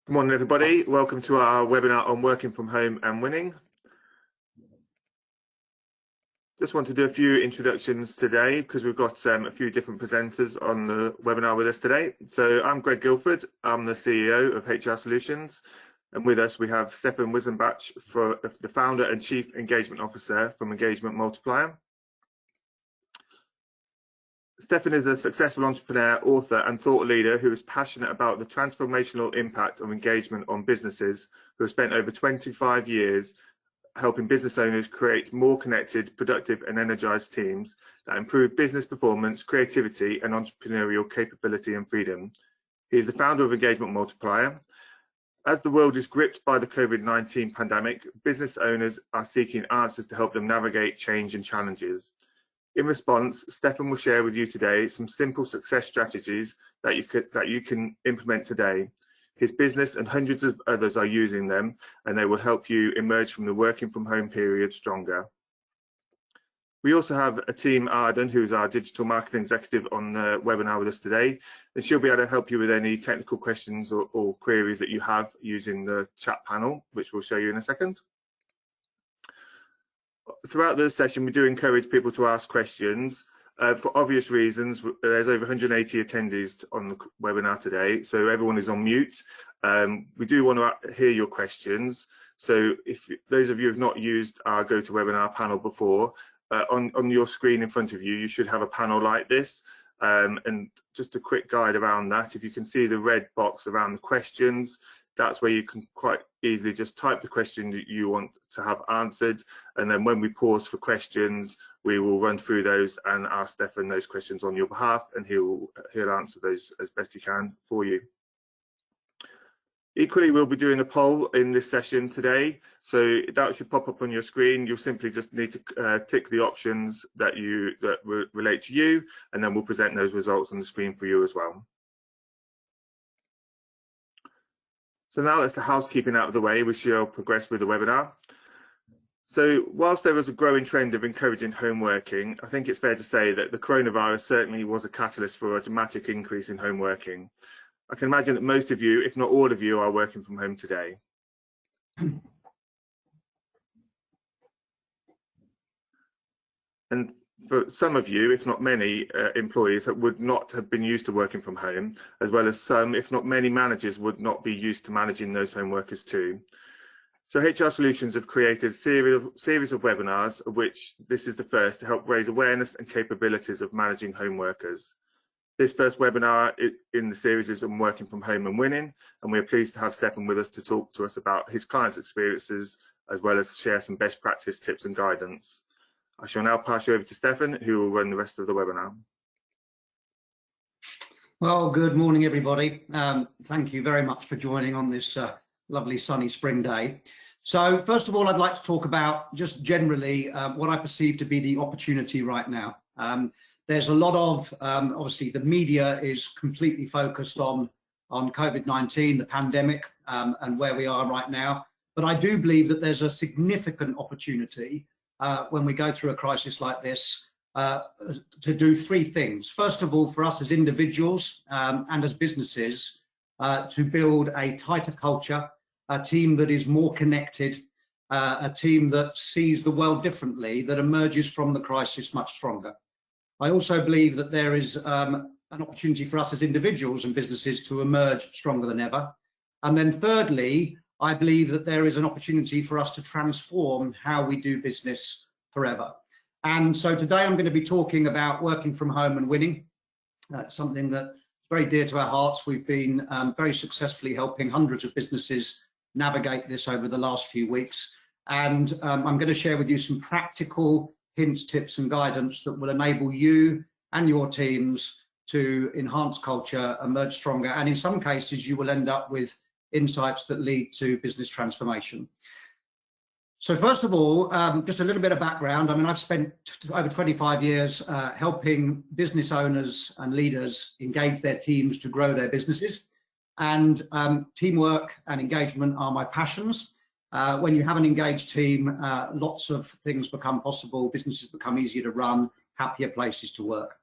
Good morning, everybody. Welcome to our webinar on working from home and winning. Just want to do a few introductions today because we've got a few different presenters on the webinar with us today. So I'm Greg Guilford. I'm the CEO of HR Solutions. And with us, we have Stefan Wissenbach, the founder and chief engagement officer from Engagement Multiplier. Stefan is a successful entrepreneur, author and thought leader who is passionate about the transformational impact of engagement on businesses, who have spent over 25 years helping business owners create more connected, productive and energized teams that improve business performance, creativity and entrepreneurial capability and freedom. He is the founder of Engagement Multiplier. As the world is gripped by the COVID-19 pandemic, business owners are seeking answers to help them navigate change and challenges. In response, Stefan will share with you today some simple success strategies that you can implement today. His business and hundreds of others are using them, and they will help you emerge from the working from home period stronger. We also have Team Arden, who is our digital marketing executive, on the webinar with us today, and she'll be able to help you with any technical questions or queries that you have using the chat panel, which we'll show you in a second. Throughout the session, we do encourage people to ask questions. For obvious reasons, there's over 180 attendees on the webinar today, so everyone is on mute. We do want to hear your questions. So if those of you who have not used our GoToWebinar panel before, on your screen in front of you, you should have a panel like this. And just a quick guide around that. If you can see the red box around the questions, that's where you can quite easily just type the question that you want to have answered, and then when we pause for questions, we will run through those and ask Stefan those questions on your behalf, and he'll answer those as best he can for you. Equally, we'll be doing a poll in this session today, so that should pop up on your screen. You'll simply just need to tick the options that relate to you, and then we'll present those results on the screen for you as well. So now that's the housekeeping out of the way, we shall progress with the webinar. So whilst there was a growing trend of encouraging home working, I think it's fair to say that the coronavirus certainly was a catalyst for a dramatic increase in home working. I can imagine that most of you, if not all of you, are working from home today. And for some of you, if not many, employees that would not have been used to working from home, as well as some, if not many, managers would not be used to managing those home workers too. So HR Solutions have created a series of webinars, of which this is the first, to help raise awareness and capabilities of managing home workers. This first webinar in the series is on working from home and winning, and we're pleased to have Stefan with us to talk to us about his clients' experiences, as well as share some best practice tips and guidance. I shall now pass you over to Stefan, who will run the rest of the webinar. Well, good morning, everybody. Thank you very much for joining on this lovely sunny spring day. So first of all, I'd like to talk about just generally what I perceive to be the opportunity right now. There's a lot of, obviously, the media is completely focused on COVID-19, the pandemic, and where we are right now. But I do believe that there's a significant opportunity when we go through a crisis like this, to do three things. First of all, for us as individuals and as businesses, to build a tighter culture, a team that is more connected, a team that sees the world differently, that emerges from the crisis much stronger. I also believe that there is an opportunity for us as individuals and businesses to emerge stronger than ever. And then thirdly, I believe that there is an opportunity for us to transform how we do business forever. And so today I'm going to be talking about working from home and winning, something that's very dear to our hearts. We've been very successfully helping hundreds of businesses navigate this over the last few weeks. And I'm going to share with you some practical hints, tips and guidance that will enable you and your teams to enhance culture, emerge stronger, and in some cases you will end up with insights that lead to business transformation. So first of all, just a little bit of background. I mean, I've spent over 25 years helping business owners and leaders engage their teams to grow their businesses. And teamwork and engagement are my passions. When you have an engaged team, lots of things become possible, businesses become easier to run, happier places to work.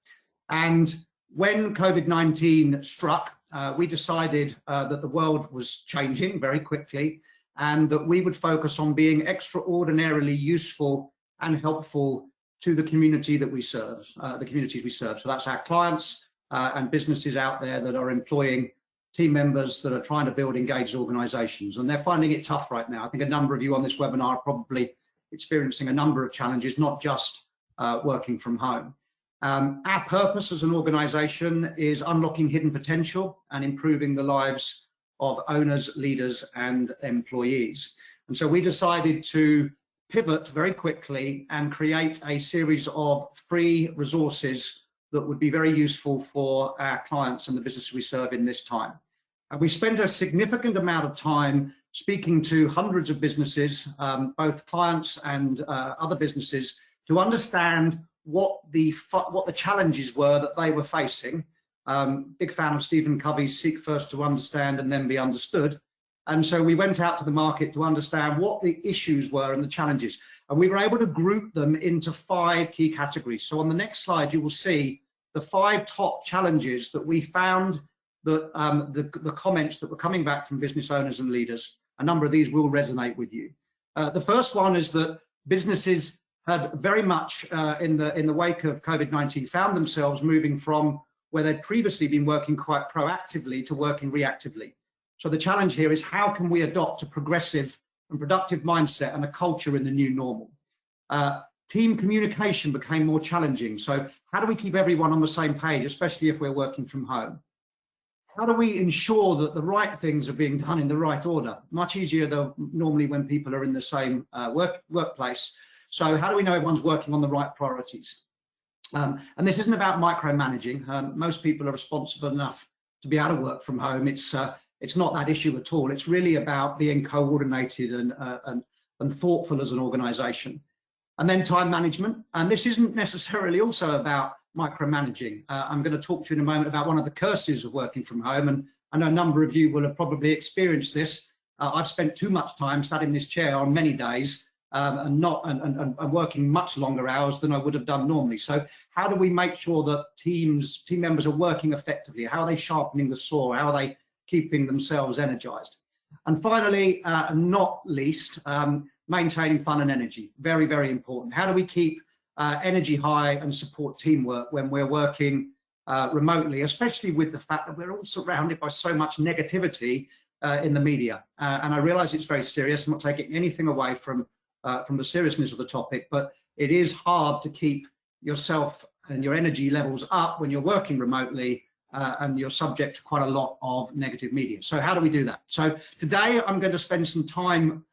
And when COVID-19 struck, we decided that the world was changing very quickly and that we would focus on being extraordinarily useful and helpful to the community that we serve, the communities we serve. So that's our clients and businesses out there that are employing team members that are trying to build engaged organizations, and they're finding it tough right now. I think a number of you on this webinar are probably experiencing a number of challenges, not just working from home. Our purpose as an organization is unlocking hidden potential and improving the lives of owners, leaders, and employees. And so we decided to pivot very quickly and create a series of free resources that would be very useful for our clients and the businesses we serve in this time. And we spent a significant amount of time speaking to hundreds of businesses, both clients and other businesses, to understand what the challenges were that they were facing. Big fan of Stephen Covey's Seek First to Understand and Then Be Understood. And so we went out to the market to understand what the issues were and the challenges. And we were able to group them into 5 key categories. So on the next slide, you will see the 5 top challenges that we found that the comments that were coming back from business owners and leaders. A number of these will resonate with you. The first one is that businesses had very much in the wake of COVID-19 found themselves moving from where they'd previously been working quite proactively to working reactively. So the challenge here is how can we adopt a progressive and productive mindset and a culture in the new normal? Team communication became more challenging. So how do we keep everyone on the same page, especially if we're working from home? How do we ensure that the right things are being done in the right order? Much easier though normally when people are in the same workplace. So how do we know everyone's working on the right priorities? And this isn't about micromanaging. Most people are responsible enough to be able to work from home. It's not that issue at all. It's really about being coordinated and thoughtful as an organization. And then time management. And this isn't necessarily also about micromanaging. I'm going to talk to you in a moment about one of the curses of working from home. And I know a number of you will have probably experienced this. I've spent too much time sat in this chair on many days and working much longer hours than I would have done normally. So how do we make sure that team members are working effectively? How are they sharpening the saw? How are they keeping themselves energized? And finally, not least, maintaining fun and energy. Very, very important. How do we keep energy high and support teamwork when we're working remotely, especially with the fact that we're all surrounded by so much negativity in the media? And I realize it's very serious. I'm not taking anything away from the seriousness of the topic, but it is hard to keep yourself and your energy levels up when you're working remotely and you're subject to quite a lot of negative media. So how do we do that? So today I'm going to spend some time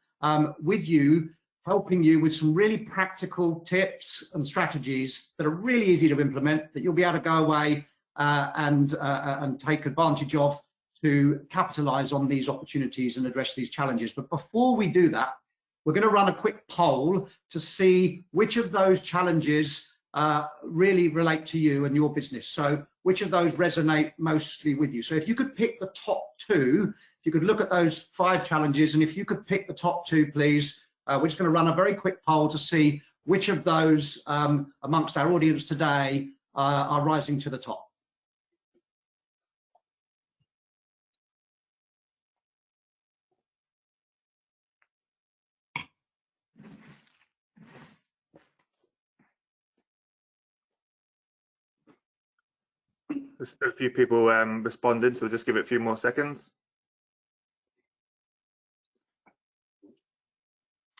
with you, helping you with some really practical tips and strategies that are really easy to implement, that you'll be able to go away and take advantage of to capitalize on these opportunities and address these challenges. But before we do that, we're going to run a quick poll to see which of those challenges really relate to you and your business. So which of those resonate mostly with you? So if you could pick the top 2, if you could look at those 5 challenges, and if you could pick the top 2, please. We're just going to run a very quick poll to see which of those amongst our audience today are rising to the top. There's a few people responding, so we'll just give it a few more seconds.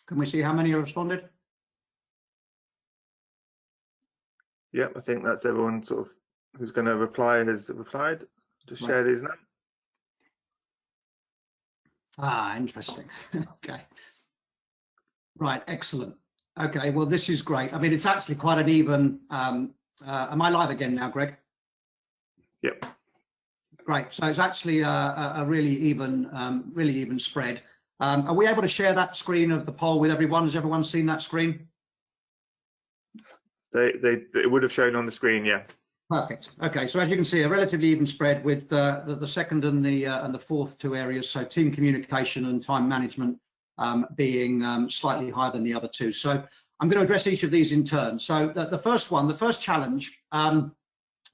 Can we see how many have responded? Yep, I think that's everyone sort of who's going to reply has replied. Just share these now. Ah, interesting. Okay. Right, excellent. Okay, well, this is great. I mean, it's actually quite an even. Am I live again now, Greg? Yep. Great. So it's actually a really even spread. Are we able to share that screen of the poll with everyone? Has everyone seen that screen? It would have shown on the screen, yeah. Perfect. Okay, so as you can see, a relatively even spread with the second and the fourth 2 areas, so team communication and time management being slightly higher than the other 2. So I'm going to address each of these in turn. So the first challenge,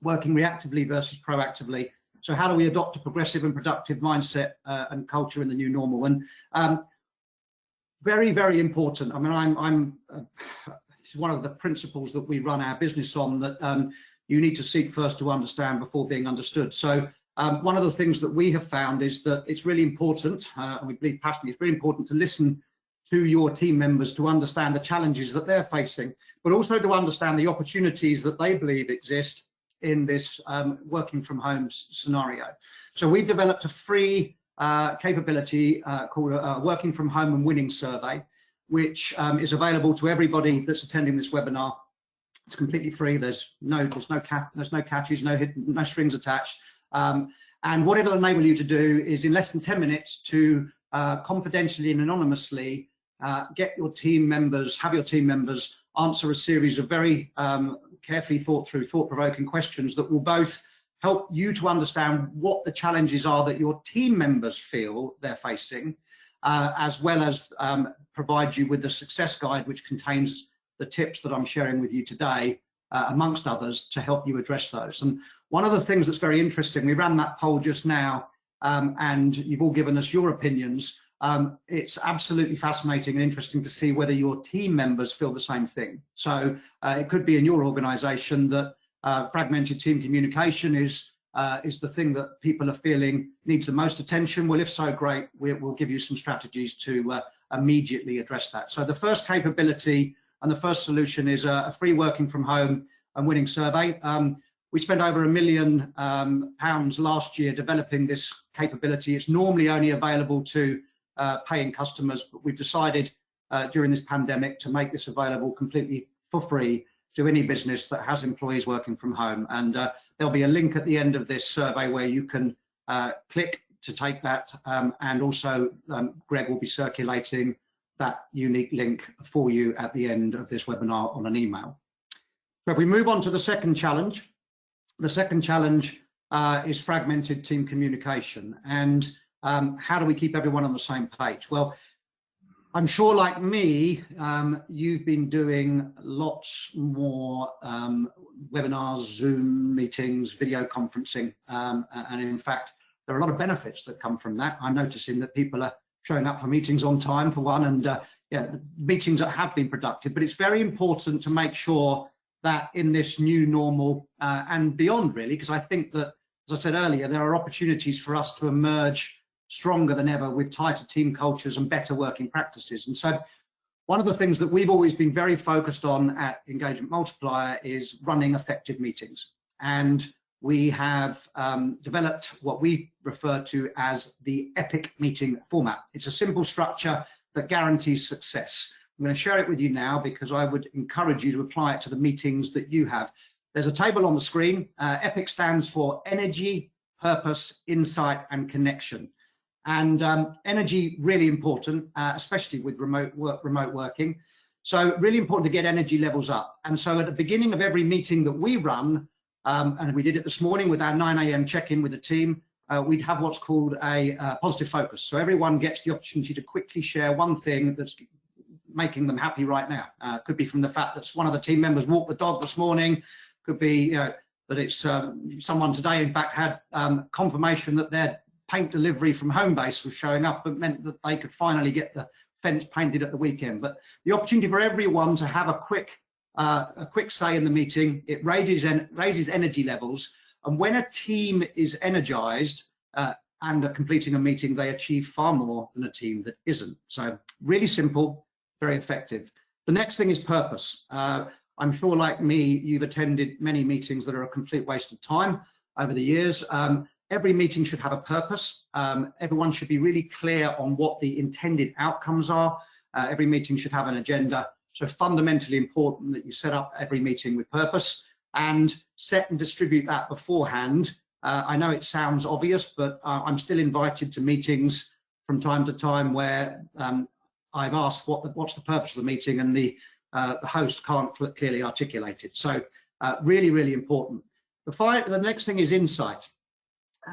working reactively versus proactively. So how do we adopt a progressive and productive mindset and culture in the new normal? And very, very important. I mean, this is one of the principles that we run our business on, that you need to seek first to understand before being understood. So one of the things that we have found is that it's really important, and we believe passionately, it's really important to listen to your team members to understand the challenges that they're facing, but also to understand the opportunities that they believe exist in this working from home scenario. So we've developed a free capability called a Working from Home and Winning survey, which is available to everybody that's attending this webinar. It's completely free. There's no catches, no strings attached. And what it'll enable you to do is, in less than 10 minutes, to confidentially and anonymously have your team members answer a series of very carefully thought through, thought-provoking questions that will both help you to understand what the challenges are that your team members feel they're facing, as well as provide you with the success guide, which contains the tips that I'm sharing with you today, amongst others, to help you address those. And one of the things that's very interesting, we ran that poll just now, and you've all given us your opinions. It's absolutely fascinating and interesting to see whether your team members feel the same thing. So it could be in your organization that fragmented team communication is the thing that people are feeling needs the most attention. Well, if so, great. We'll give you some strategies to immediately address that. So the first capability and the first solution is a free working from home and winning survey. We spent over £1 million last year developing this capability. It's normally only available to paying customers, but we've decided during this pandemic to make this available completely for free to any business that has employees working from home. And there'll be a link at the end of this survey where you can click to take that, and also Greg will be circulating that unique link for you at the end of this webinar on an email. So if we move on to the second challenge is fragmented team communication. And how do we keep everyone on the same page? Well, I'm sure, like me, you've been doing lots more webinars, Zoom meetings, video conferencing, and in fact, there are a lot of benefits that come from that. I'm noticing that people are showing up for meetings on time, for one, and yeah, meetings that have been productive. But it's very important to make sure that in this new normal and beyond, really, because I think that, as I said earlier, there are opportunities for us to emerge stronger than ever with tighter team cultures and better working practices. And so one of the things that we've always been very focused on at Engagement Multiplier is running effective meetings. And we have developed what we refer to as the EPIC meeting format. It's a simple structure that guarantees success. I'm going to share it with you now because I would encourage you to apply it to the meetings that you have. There's a table on the screen. EPIC stands for energy, purpose, insight, and connection. And energy, really important, especially with remote working. So really important to get energy levels up. And so at the beginning of every meeting that we run, and we did it this morning with our 9 a.m. check-in with the team, we'd have what's called a positive focus. So everyone gets the opportunity to quickly share one thing that's making them happy right now. Could be from the fact that one of the team members walked the dog this morning. Could be that it's someone today, in fact, had confirmation that their paint delivery from Homebase was showing up. It meant that they could finally get the fence painted at the weekend. But the opportunity for everyone to have a quick say in the meeting, it raises energy levels. And when a team is energized and are completing a meeting, they achieve far more than a team that isn't. So really simple, very effective. The next thing is purpose. I'm sure, like me, you've attended many meetings that are a complete waste of time over the years. Every meeting should have a purpose. Everyone should be really clear on what the intended outcomes are. Every meeting should have an agenda. So fundamentally important that you set up every meeting with purpose and set and distribute that beforehand. I know it sounds obvious, but I'm still invited to meetings from time to time where I've asked what's the purpose of the meeting, and the host can't clearly articulate it. So really, really important. The next thing is insight.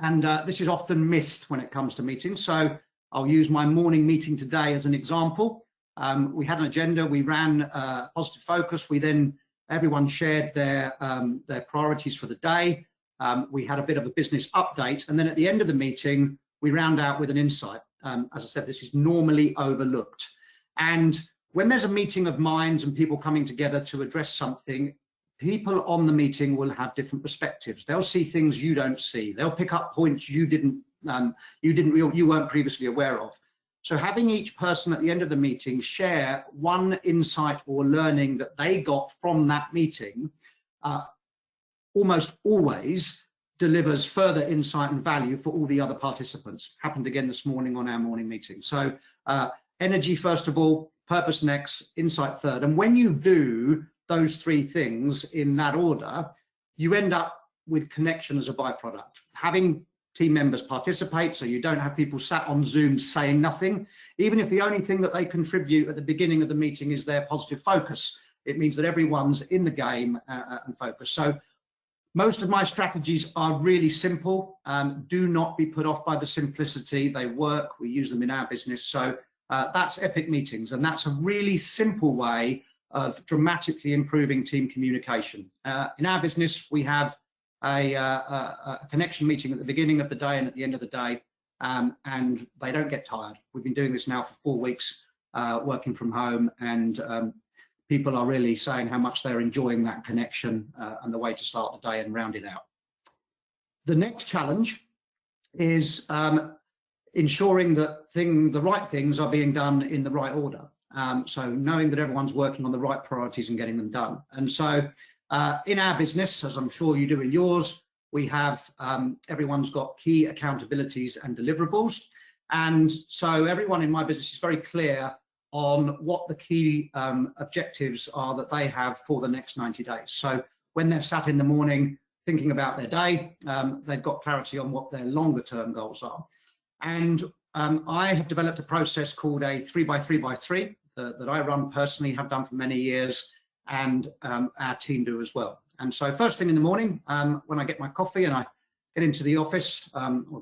And this is often missed when it comes to meetings. So I'll use my morning meeting today as an example. We had an agenda, we ran positive focus, everyone shared their priorities for the day. we had a bit of a business update, and then at the end of the meeting, we round out with an insight. As I said, this is normally overlooked. And when there's a meeting of minds and people coming together to address something, people on the meeting will have different perspectives. They'll see things you don't see. They'll pick up points you weren't previously aware of. So having each person at the end of the meeting share one insight or learning that they got from that meeting, almost always delivers further insight and value for all the other participants. Happened again this morning on our morning meeting. So energy first of all, purpose next, insight third. And when you do those three things in that order, you end up with connection as a byproduct. Having team members participate, so you don't have people sat on Zoom saying nothing. Even if the only thing that they contribute at the beginning of the meeting is their positive focus, it means that everyone's in the game and focused. So most of my strategies are really simple. Do not be put off by the simplicity. They work. We use them in our business. So that's epic meetings, and that's a really simple way of dramatically improving team communication. In our business, we have a connection meeting at the beginning of the day and at the end of the day, and they don't get tired. We've been doing this now for 4 weeks, working from home, and people are really saying how much they're enjoying that connection and the way to start the day and round it out. The next challenge is ensuring that the right things are being done in the right order. So knowing that everyone's working on the right priorities and getting them done. And so in our business, as I'm sure you do in yours, we have everyone's got key accountabilities and deliverables. And so everyone in my business is very clear on what the key objectives are that they have for the next 90 days. So when they're sat in the morning thinking about their day, they've got clarity on what their longer term goals are. And I have developed a process called a 3x3x3 that I run personally, have done for many years, and our team do as well. And so first thing in the morning, when I get my coffee and I get into the office,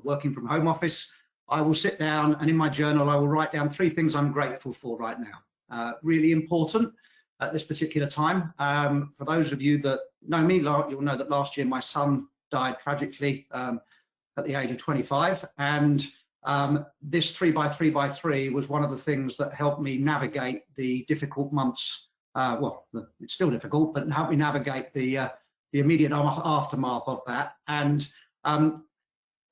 working from home office, I will sit down and in my journal, I will write down 3 things I'm grateful for right now. Really important at this particular time. For those of you that know me, you'll know that last year my son died tragically at the age of 25. And this 3x3x3 was one of the things that helped me navigate the difficult months. Well, it's still difficult, but helped me navigate the immediate aftermath of that. And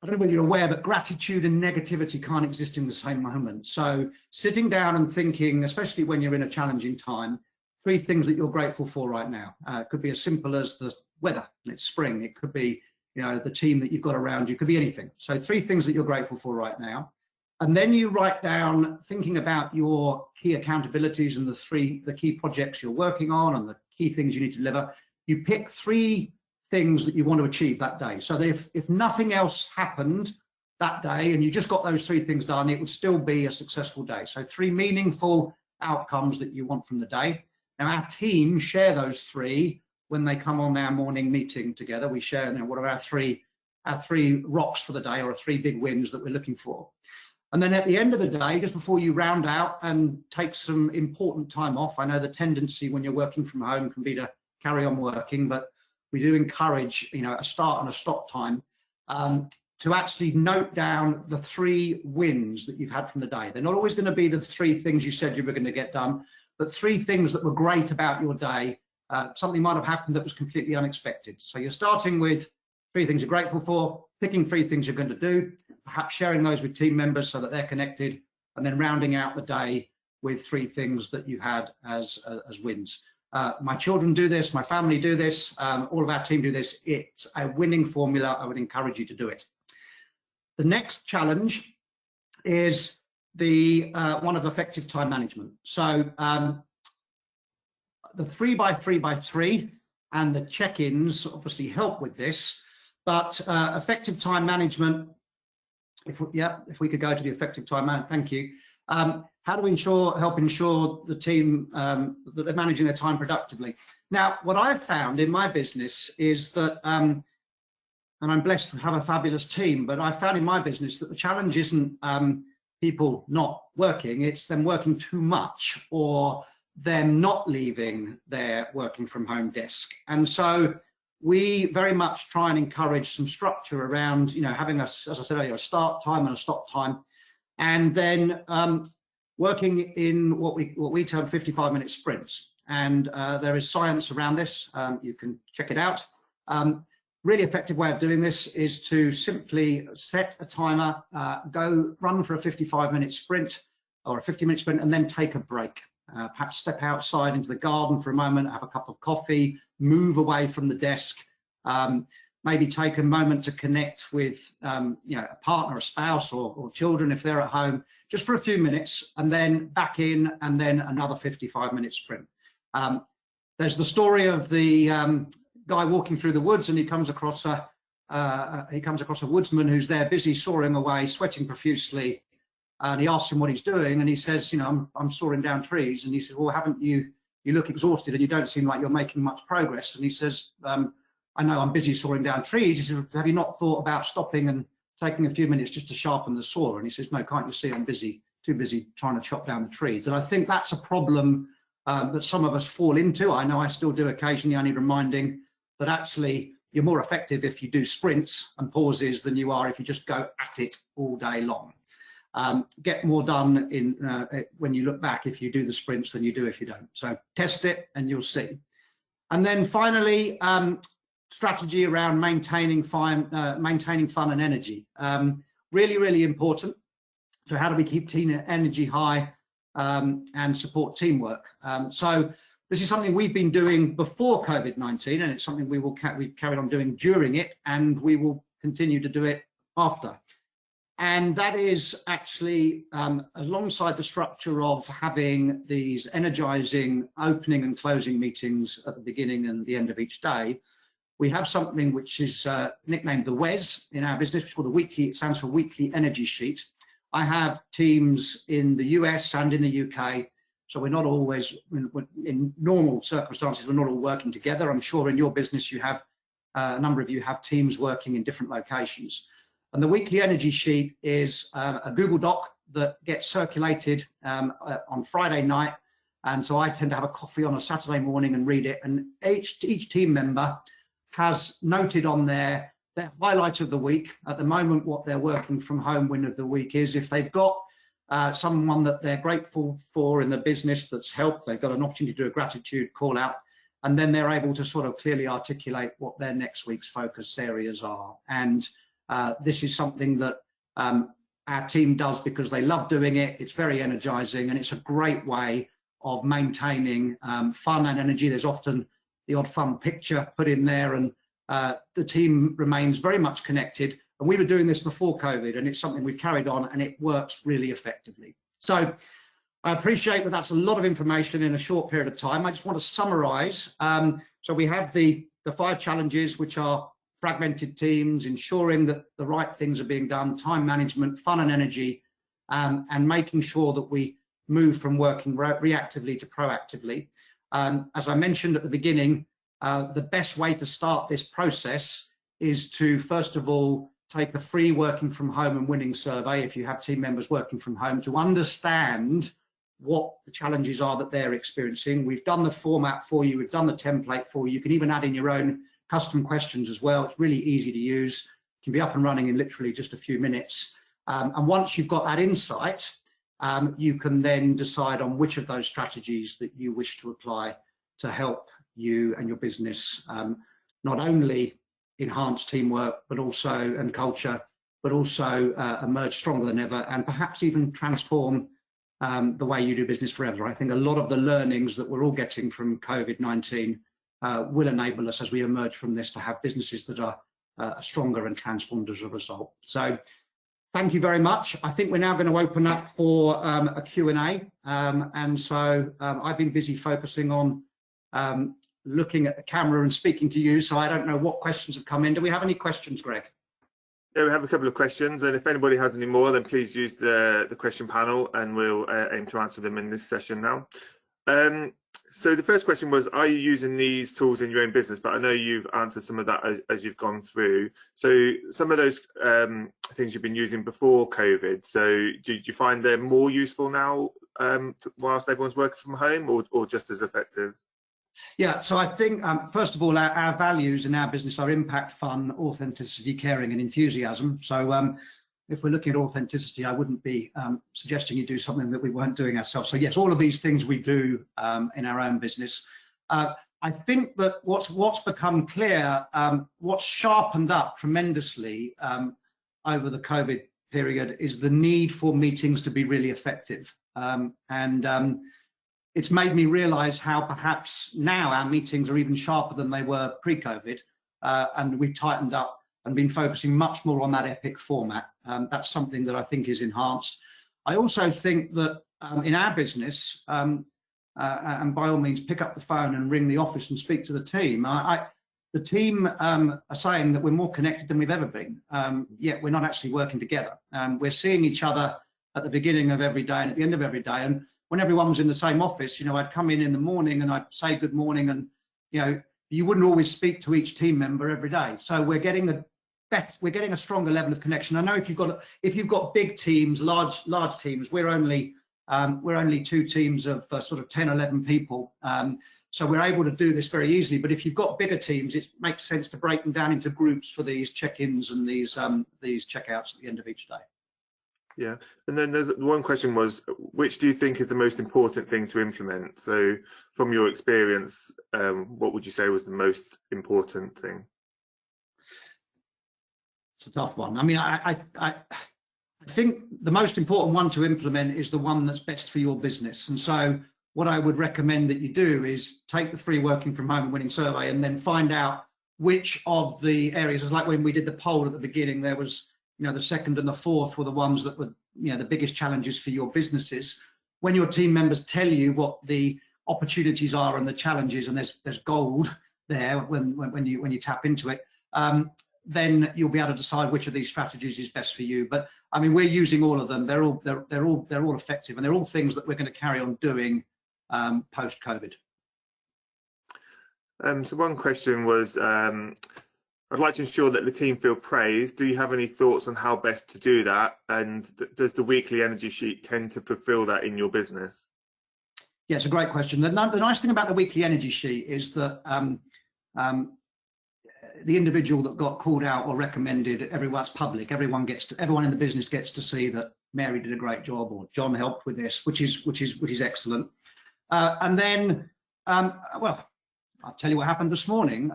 I don't know whether you're aware, but gratitude and negativity can't exist in the same moment. So sitting down and thinking, especially when you're in a challenging time, 3 things that you're grateful for right now. It could be as simple as the weather, it's spring. It could be, you know, the team that you've got around you. It could be anything. So 3 things that you're grateful for right now. And then you write down, thinking about your key accountabilities and the key projects you're working on and the key things you need to deliver. You pick 3 things that you want to achieve that day. So that if nothing else happened that day and you just got those 3 things done, it would still be a successful day. So 3 meaningful outcomes that you want from the day. Now our team share those 3 when they come on our morning meeting together. We share, you know, what are our three rocks for the day, or 3 big wins that we're looking for. And then at the end of the day, just before you round out and take some important time off, I know the tendency when you're working from home can be to carry on working, but we do encourage, you know, a start and a stop time to actually note down the 3 wins that you've had from the day. They're not always going to be the 3 things you said you were going to get done, but 3 things that were great about your day. Something might have happened that was completely unexpected. So you're starting with 3 things you're grateful for, picking 3 things you're going to do, perhaps sharing those with team members so that they're connected, and then rounding out the day with 3 things that you had as wins. My children do this, my family do this, all of our team do this. It's a winning formula. I would encourage you to do it. The next challenge is the one of effective time management. So the 3x3x3 and the check-ins obviously help with this, but effective time management, if we could go to the effective time management, thank you. How do we help ensure the team that they're managing their time productively? Now, what I've found in my business is that, and I'm blessed to have a fabulous team, but I found in my business that the challenge isn't people not working, it's them working too much or them not leaving their working from home desk. And so we very much try and encourage some structure around, having as I said earlier, a start time and a stop time, and then working in what we term 55-minute sprints. And there is science around this. You can check it out. Really effective way of doing this is to simply set a timer, go run for a 55-minute sprint or a 50-minute sprint, and then take a break. Perhaps step outside into the garden for a moment, have a cup of coffee, move away from the desk, maybe take a moment to connect with a partner, a spouse, or children if they're at home, just for a few minutes, and then back in, and then another 55-minute sprint. There's the story of the guy walking through the woods, and he comes across a woodsman who's there busy sawing away, sweating profusely. And he asks him what he's doing, and he says, I'm sawing down trees. And he says, well, haven't you look exhausted and you don't seem like you're making much progress. And he says, I know I'm busy sawing down trees. He says, have you not thought about stopping and taking a few minutes just to sharpen the saw? And he says, no, can't you see I'm too busy trying to chop down the trees? And I think that's a problem that some of us fall into. I know I still do occasionally. I need reminding that actually you're more effective if you do sprints and pauses than you are if you just go at it all day long. Get more done when you look back if you do the sprints than you do if you don't. So test it and you'll see. And then finally, strategy around maintaining fun and energy. Really, really important. So how do we keep team energy high and support teamwork? So this is something we've been doing before COVID-19, and it's something we've carried on doing during it, and we will continue to do it after. And that is actually alongside the structure of having these energizing opening and closing meetings at the beginning and the end of each day. We have something which is nicknamed the WES in our business, which is called the weekly, it stands for Weekly Energy Sheet. I have teams in the US and in the UK, so we're not always, in normal circumstances, we're not all working together. I'm sure in your business you have, a number of you have teams working in different locations. And the weekly energy sheet is a Google Doc that gets circulated on Friday night. And so I tend to have a coffee on a Saturday morning and read it. And each team member has noted on their highlight of the week. At the moment, what their working from home win of the week is. If they've got someone that they're grateful for in the business that's helped, they've got an opportunity to do a gratitude call out. And then they're able to sort of clearly articulate what their next week's focus areas are. And this is something that our team does because they love doing it. It's very energizing, and it's a great way of maintaining fun and energy. There's often the odd fun picture put in there, and the team remains very much connected. And we were doing this before COVID, and it's something we've carried on, and it works really effectively. So I appreciate that that's a lot of information in a short period of time. I just want to summarize. So we have the 5 challenges, which are fragmented teams, ensuring that the right things are being done, time management, fun and energy, and making sure that we move from working reactively to proactively. As I mentioned at the beginning, the best way to start this process is to, first of all, take a free working from home and winning survey if you have team members working from home, to understand what the challenges are that they're experiencing. We've done the format for you, we've done the template for you. You can even add in your own custom questions as well. It's really easy to use. It can be up and running in literally just a few minutes. And once you've got that insight, you can then decide on which of those strategies that you wish to apply to help you and your business not only enhance teamwork, but also, and culture, but also emerge stronger than ever, and perhaps even transform the way you do business forever. I think a lot of the learnings that we're all getting from COVID-19 will enable us as we emerge from this to have businesses that are stronger and transformed as a result. So thank you very much. I think we're now going to open up for a Q&A. And so I've been busy focusing on looking at the camera and speaking to you, so I don't know what questions have come in. Do we have any questions, Greg? Yeah, we have a couple of questions, and if anybody has any more, then please use the question panel, and we'll aim to answer them in this session now. So the first question was, are you using these tools in your own business? But I know you've answered some of that as you've gone through. So some of those things you've been using before COVID, so do you find they're more useful now whilst everyone's working from home, or just as effective? Yeah, so I think, first of all, our values in our business are impact, fun, authenticity, caring, and enthusiasm. So if we're looking at authenticity, I wouldn't be suggesting you do something that we weren't doing ourselves. So yes, all of these things we do in our own business. I think that what's become clear, what's sharpened up tremendously over the COVID period is the need for meetings to be really effective. It's made me realize how perhaps now our meetings are even sharper than they were pre-COVID, and we've tightened up and been focusing much more on that epic format. That's something that I think is enhanced. I also think that in our business, and by all means pick up the phone and ring the office and speak to the team. The team are saying that we're more connected than we've ever been, yet we're not actually working together. We're seeing each other at the beginning of every day and at the end of every day. And when everyone was in the same office, I'd come in the morning and I'd say good morning, and you wouldn't always speak to each team member every day. So we're getting a stronger level of connection. I know if you've got big teams, large teams, we're only two teams of sort of 10, 11 people. So we're able to do this very easily. But if you've got bigger teams, it makes sense to break them down into groups for these check-ins and these checkouts at the end of each day. Yeah, and then there's one question was, which do you think is the most important thing to implement? So from your experience, what would you say was the most important thing? It's a tough one. I mean, I think the most important one to implement is the one that's best for your business. And so what I would recommend that you do is take the free working from home and winning survey and then find out which of the areas, it's like when we did the poll at the beginning, there was, the second and the fourth were the ones that were, the biggest challenges for your businesses. When your team members tell you what the opportunities are and the challenges, and there's gold there when you tap into it, then you'll be able to decide which of these strategies is best for you. But I mean, we're using all of them. They're all effective, and they're all things that we're going to carry on doing post-COVID. So one question was, I'd like to ensure that the team feel praised. Do you have any thoughts on how best to do that? And does the weekly energy sheet tend to fulfill that in your business? Yeah, it's a great question. The nice thing about the weekly energy sheet is that the individual that got called out or recommended, everyone's public. Everyone in the business gets to see that Mary did a great job or John helped with this, which is excellent. And then, well, I'll tell you what happened this morning.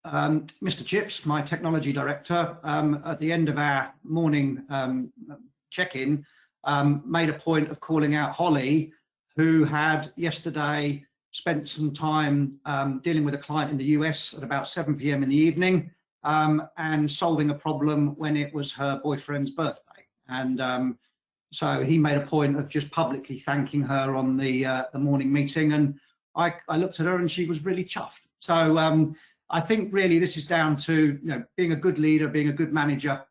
Mr. Chips, my technology director, at the end of our morning check-in, made a point of calling out Holly, who had yesterday spent some time dealing with a client in the US at about 7 p.m. in the evening and solving a problem when it was her boyfriend's birthday. And so he made a point of just publicly thanking her on the morning meeting. And I looked at her and she was really chuffed. So I think really this is down to being a good leader, being a good manager,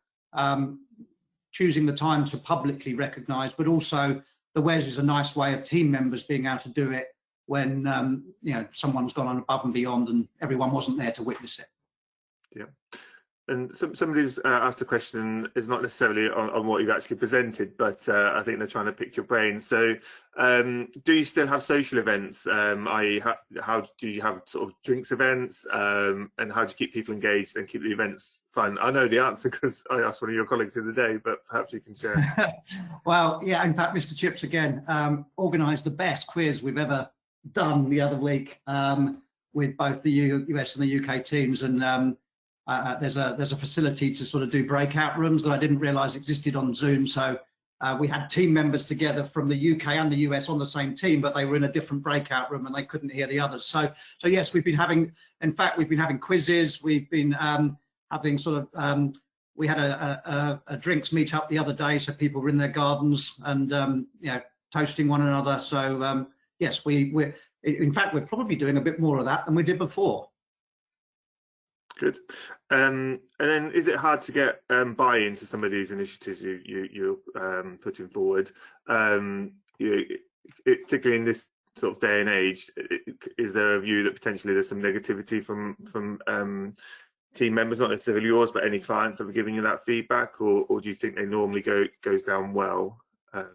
choosing the time to publicly recognise, but also the WES is a nice way of team members being able to do it when someone's gone on above and beyond and everyone wasn't there to witness it. Yeah. And somebody's asked a question, is not necessarily on what you've actually presented, but I think they're trying to pick your brain. So do you still have social events? i.e. how do you have sort of drinks events, and how do you keep people engaged and keep the events fun? I know the answer because I asked one of your colleagues the other day, but perhaps you can share. Well, yeah, in fact, Mr. Chips again organised the best quiz we've ever done the other week with both the US and the UK teams, and there's a facility to sort of do breakout rooms that I didn't realise existed on Zoom. So we had team members together from the UK and the US on the same team, but they were in a different breakout room and they couldn't hear the others. So yes, we've been having quizzes. We've been having sort of we had a drinks meet up the other day, so people were in their gardens and toasting one another. So yes, in fact we're probably doing a bit more of that than we did before. Good. And then is it hard to get buy-in to some of these initiatives you're putting forward? Particularly in this sort of day and age, is there a view that potentially there's some negativity from team members, not necessarily yours, but any clients that are giving you that feedback, or do you think they normally goes down well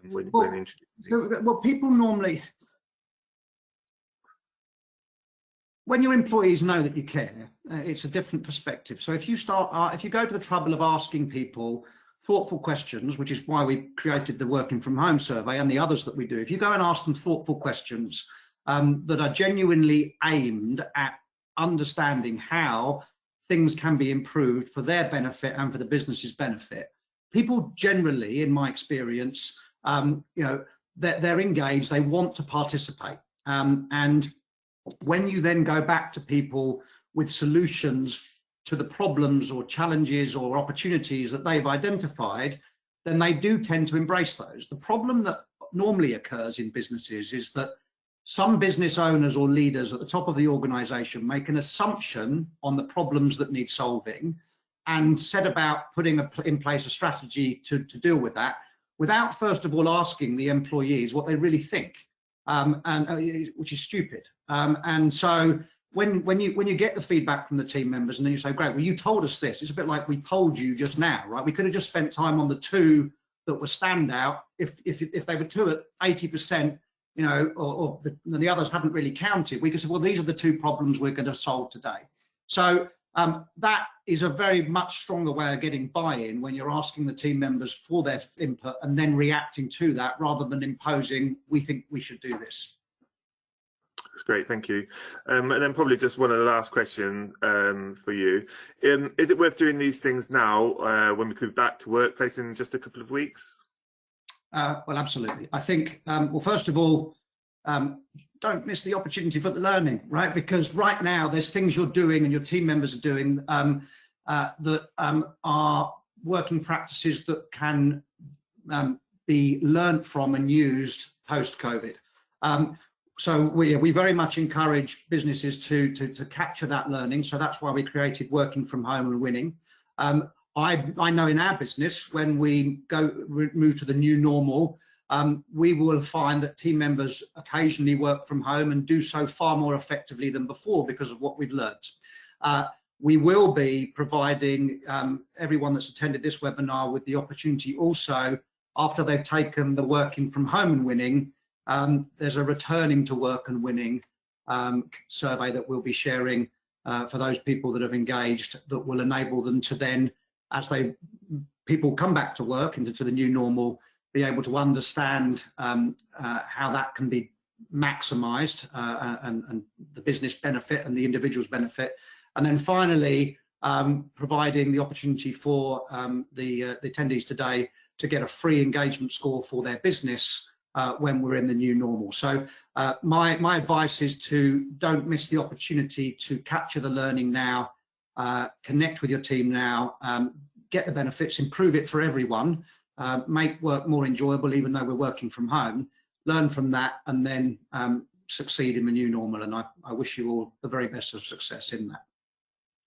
when introducing? Well, people normally. when your employees know that you care, it's a different perspective. So if you if you go to the trouble of asking people thoughtful questions, which is why we created the working from home survey and the others that we do, if you go and ask them thoughtful questions that are genuinely aimed at understanding how things can be improved for their benefit and for the business's benefit, people generally, in my experience, they're engaged, they want to participate. And when you then go back to people with solutions to the problems or challenges or opportunities that they've identified, then they do tend to embrace those. The problem that normally occurs in businesses is that some business owners or leaders at the top of the organization make an assumption on the problems that need solving and set about putting in place a strategy to deal with that, without first of all asking the employees what they really think, which is stupid. And so when you get the feedback from the team members and then you say, great, well, you told us this, it's a bit like we told you just now, right? We could have just spent time on the two that were standout. If they were two at 80%, or the others hadn't really counted, we could say, well, these are the two problems we're going to solve today. So that is a very much stronger way of getting buy-in, when you're asking the team members for their input and then reacting to that, rather than imposing, we think we should do this. That's great, thank you. And then probably just one of the last question for you. Is it worth doing these things now when we go back to workplace in just a couple of weeks? Well, absolutely. I think, well, first of all, don't miss the opportunity for the learning, right? Because right now there's things you're doing and your team members are doing that are working practices that can be learned from and used post-COVID. So we very much encourage businesses to capture that learning. So that's why we created Working from Home and Winning. I know in our business, when we move to the new normal, we will find that team members occasionally work from home and do so far more effectively than before because of what we've learnt. We will be providing everyone that's attended this webinar with the opportunity also, after they've taken the Working from Home and Winning, there's a Returning to Work and Winning survey that we'll be sharing for those people that have engaged, that will enable them to then, as people come back to work into the new normal, be able to understand how that can be maximised and the business benefit and the individual's benefit. And then finally, providing the opportunity for the attendees today to get a free engagement score for their business when we're in the new normal. So my advice is to don't miss the opportunity to capture the learning now, connect with your team now, get the benefits, improve it for everyone, make work more enjoyable even though we're working from home, learn from that, and then succeed in the new normal. And I wish you all the very best of success in that.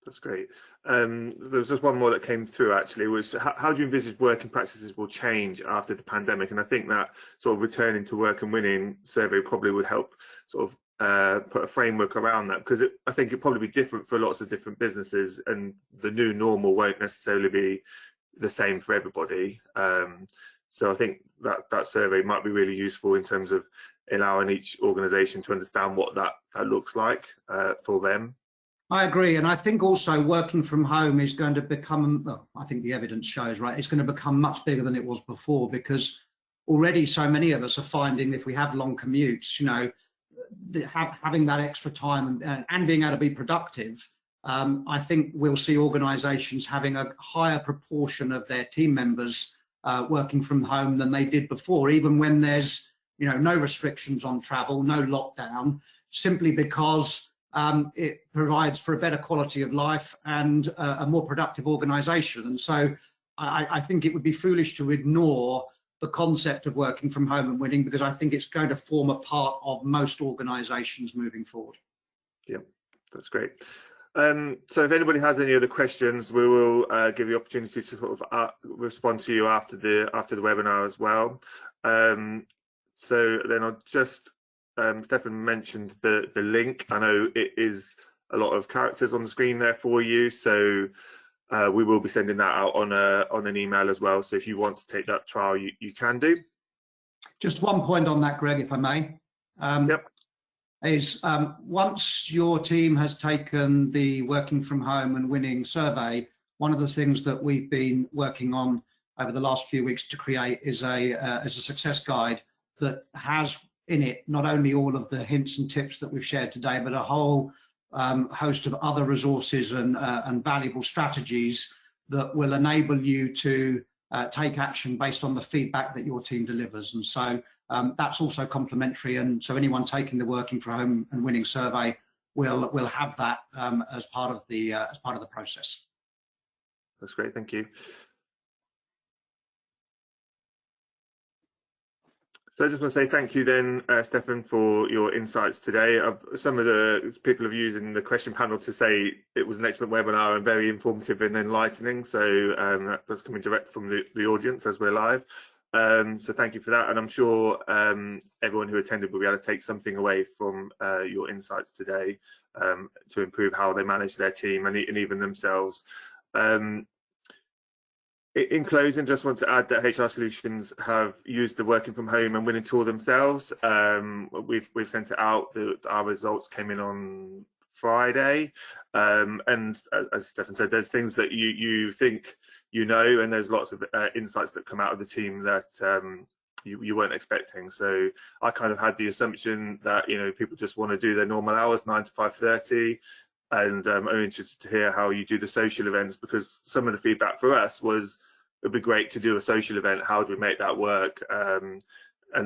That's great. There was just one more that came through actually, was how do you envisage working practices will change after the pandemic? And I think that sort of Returning to Work and Winning survey probably would help sort of put a framework around that, because I think it'd probably be different for lots of different businesses, and the new normal won't necessarily be the same for everybody. So I think that survey might be really useful in terms of allowing each organisation to understand what that looks like for them. I agree, and I think also working from home is going to become, well, I think the evidence shows, right, it's going to become much bigger than it was before, because already so many of us are finding if we have long commutes, having that extra time and being able to be productive, I think we'll see organisations having a higher proportion of their team members working from home than they did before, even when there's no restrictions on travel, no lockdown, simply because it provides for a better quality of life and a more productive organisation. And so I think it would be foolish to ignore the concept of working from home and winning, because I think it's going to form a part of most organisations moving forward. Yeah, that's great. So if anybody has any other questions, we will give the opportunity to sort of respond to you after the webinar as well. So then I'll just Stefan mentioned the link. I know it is a lot of characters on the screen there for you, so we will be sending that out on an email as well. So if you want to take that trial, you can do. Just one point on that, Greg, if I may. Yep. is once your team has taken the working from home and winning survey, one of the things that we've been working on over the last few weeks to create is a success guide that has in it not only all of the hints and tips that we've shared today, but a whole host of other resources and valuable strategies that will enable you to take action based on the feedback that your team delivers. And so that's also complimentary, and so anyone taking the working from home and winning survey will have that as part of the process. That's great, thank you. So I just want to say thank you then, Stefan, for your insights today. Some of the people have used in the question panel to say it was an excellent webinar and very informative and enlightening. So that was coming direct from the audience as we're live. So thank you for that. And I'm sure everyone who attended will be able to take something away from your insights today to improve how they manage their team and even themselves. In closing, just want to add that HR Solutions have used the working from home and winning tool themselves. We've sent it out. Our results came in on Friday, and as Stefan said, there's things that you think you know, and there's lots of insights that come out of the team that you weren't expecting. So I kind of had the assumption that people just want to do their normal hours, 9 to 5:30. And I'm interested to hear how you do the social events, because some of the feedback for us was it'd be great to do a social event. How do we make that work? And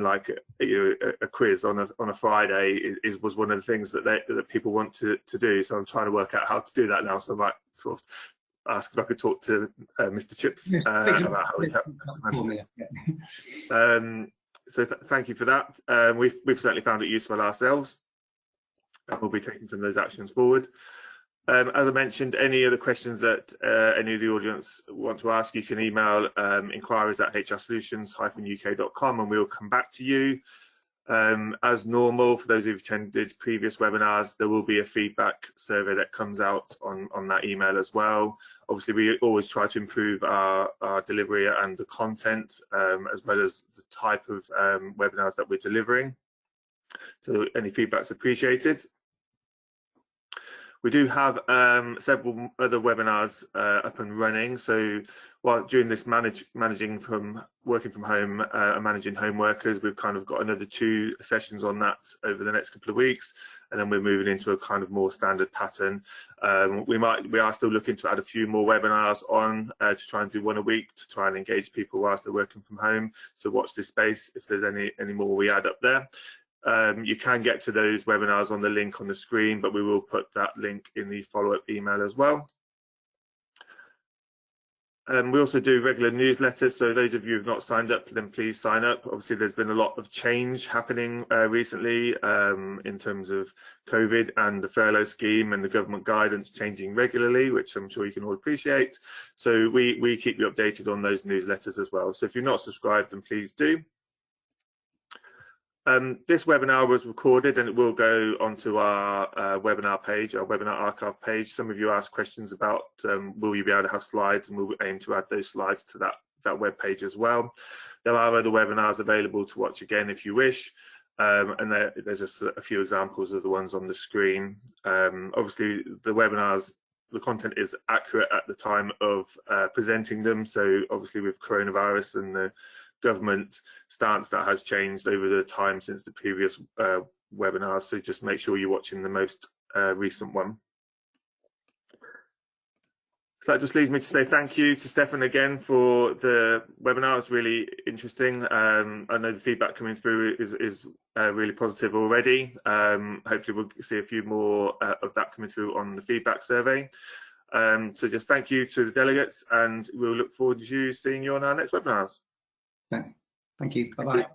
like a quiz on a Friday was one of the things that people want to do. So I'm trying to work out how to do that now. So I might sort of ask if I could talk to Mr. Chips about how we help. So thank you for that. We've certainly found it useful ourselves. And we'll be taking some of those actions forward. As I mentioned, any other questions that any of the audience want to ask, you can email inquiries@hrsolutions-uk.com and we'll come back to you. As normal, for those who've attended previous webinars, there will be a feedback survey that comes out on that email as well. Obviously, we always try to improve our delivery and the content, as well as the type of webinars that we're delivering. So any feedback's appreciated. We do have several other webinars up and running. So while during this working from home and managing home workers, we've kind of got another 2 sessions on that over the next couple of weeks, and then we're moving into a kind of more standard pattern. We are still looking to add a few more webinars on to try and do 1 a week to try and engage people whilst they're working from home. So watch this space if there's any more we add up there. You can get to those webinars on the link on the screen, but we will put that link in the follow-up email as well. We also do regular newsletters, so those of you who've not signed up, then please sign up. Obviously, there's been a lot of change happening recently in terms of COVID and the furlough scheme and the government guidance changing regularly, which I'm sure you can all appreciate. So we keep you updated on those newsletters as well. So if you're not subscribed, then please do. This webinar was recorded and it will go onto our webinar page, our webinar archive page. Some of you asked questions about will you be able to have slides, and we'll aim to add those slides to that web page as well. There are other webinars available to watch again if you wish, and there's just a few examples of the ones on the screen. Obviously, the webinars, the content is accurate at the time of presenting them. So obviously with coronavirus and the government stance, that has changed over the time since the previous webinars, so just make sure you're watching the most recent one. So that just leaves me to say thank you to Stefan again for the webinar. It's really interesting. I know the feedback coming through is really positive already. Hopefully we'll see a few more of that coming through on the feedback survey. So just thank you to the delegates, and we'll look forward to seeing you on our next webinars. Thank you. Bye-bye.